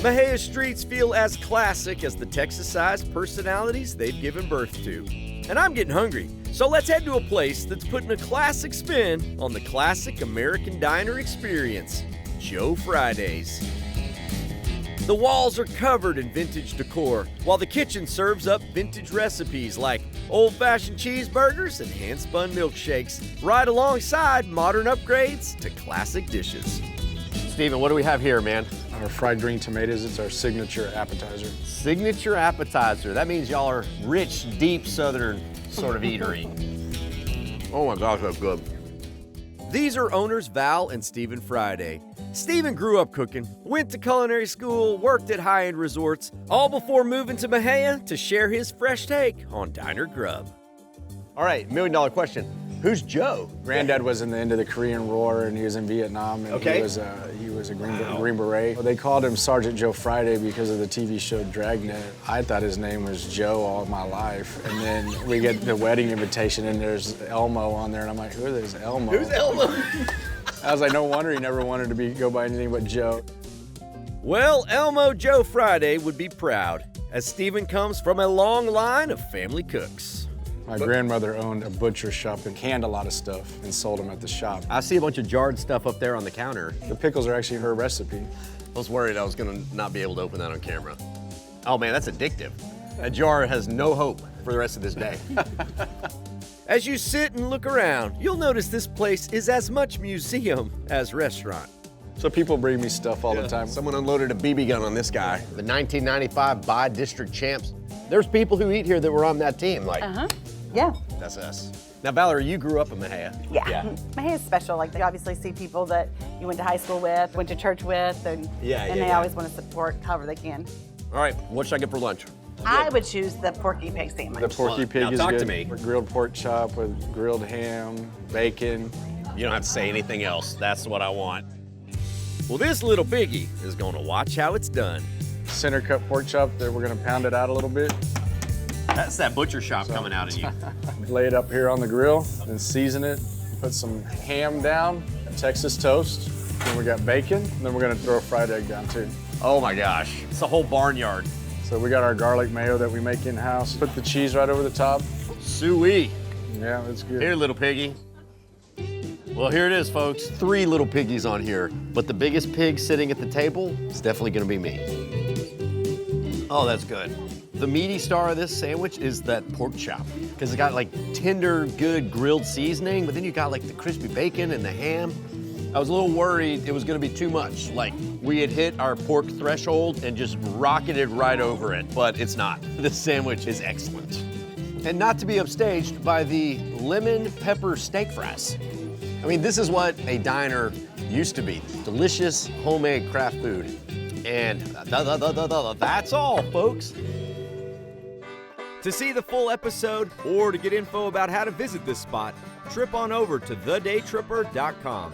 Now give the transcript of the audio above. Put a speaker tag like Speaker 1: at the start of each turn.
Speaker 1: Mexia streets feel as classic as the Texas-sized personalities they've given birth to. And I'm getting hungry, so let's head to a place that's putting a classic spin on the classic American diner experience, Joe Friday's. The walls are covered in vintage decor, while the kitchen serves up vintage recipes like old-fashioned cheeseburgers and hand-spun milkshakes, right alongside modern upgrades to classic dishes.
Speaker 2: Steven, what do we have here, man?
Speaker 3: Our fried green tomatoes, it's our signature appetizer.
Speaker 2: Signature appetizer. That means y'all are rich, deep Southern sort of eatery. Oh my gosh, that's good.
Speaker 1: These are owners Val and Stephen Friday. Stephen grew up cooking, went to culinary school, worked at high-end resorts, all before moving to Mexia to share his fresh take on diner grub.
Speaker 2: All right, $1 million question. Who's Joe?
Speaker 3: Granddad was in the end of the Korean War, and he was in Vietnam, and he was a Green Beret. They called him Sergeant Joe Friday because of the TV show Dragnet. I thought his name was Joe all my life, and then we get the wedding invitation, and there's Elmo on there, and I'm like, who is Elmo?
Speaker 2: Who's Elmo?
Speaker 3: I was like, no wonder he never wanted to go by anything but Joe.
Speaker 1: Well, Elmo Joe Friday would be proud, as Stephen comes from a long line of family cooks.
Speaker 3: My grandmother owned a butcher shop and canned a lot of stuff and sold them at the shop.
Speaker 2: I see a bunch of jarred stuff up there on the counter.
Speaker 3: The pickles are actually her recipe.
Speaker 2: I was worried I was gonna not be able to open that on camera. Oh man, that's addictive. That jar has no hope for the rest of this day.
Speaker 1: As you sit and look around, you'll notice this place is as much museum as restaurant.
Speaker 3: So people bring me stuff all the time.
Speaker 2: Someone unloaded a BB gun on this guy. The 1995 by-district champs. There's people who eat here that were on that team. Like,
Speaker 4: Yeah.
Speaker 2: that's us. Now, Valerie, you grew up in Mexia.
Speaker 4: Yeah. Mexia is special. Like, you obviously see people that you went to high school with, went to church with, and they always want to support however they can.
Speaker 2: All right, what should I get for lunch?
Speaker 4: I would choose the Porky Pig sandwich.
Speaker 3: The Porky Pig
Speaker 2: now
Speaker 3: is
Speaker 2: talk
Speaker 3: good.
Speaker 2: to me.
Speaker 3: Grilled pork chop with grilled ham, bacon.
Speaker 2: You don't have to say anything else. That's what I want.
Speaker 1: Well, this little piggy is gonna watch how it's done.
Speaker 3: Center cut pork chop that we're gonna pound it out a little bit.
Speaker 2: That's that butcher shop coming out in you.
Speaker 3: Lay it up here on the grill, then season it. Put some ham down, Texas toast. Then we got bacon, and then we're gonna throw a fried egg down too.
Speaker 2: Oh my gosh, it's a whole barnyard.
Speaker 3: So we got our garlic mayo that we make in-house. Put the cheese right over the top.
Speaker 2: Sous-vide.
Speaker 3: Yeah, that's good.
Speaker 2: Here, little piggy. Well, here it is, folks. 3 little piggies on here, but the biggest pig sitting at the table is definitely gonna be me. Oh, that's good. The meaty star of this sandwich is that pork chop, because it got like tender, good grilled seasoning, but then you got like the crispy bacon and the ham. I was a little worried it was gonna be too much. Like we had hit our pork threshold and just rocketed right over it, but it's not. This sandwich is excellent. And not to be upstaged by the lemon pepper steak fries. I mean, this is what a diner used to be. Delicious homemade craft food. And that's all, folks.
Speaker 1: To see the full episode or to get info about how to visit this spot, trip on over to thedaytripper.com.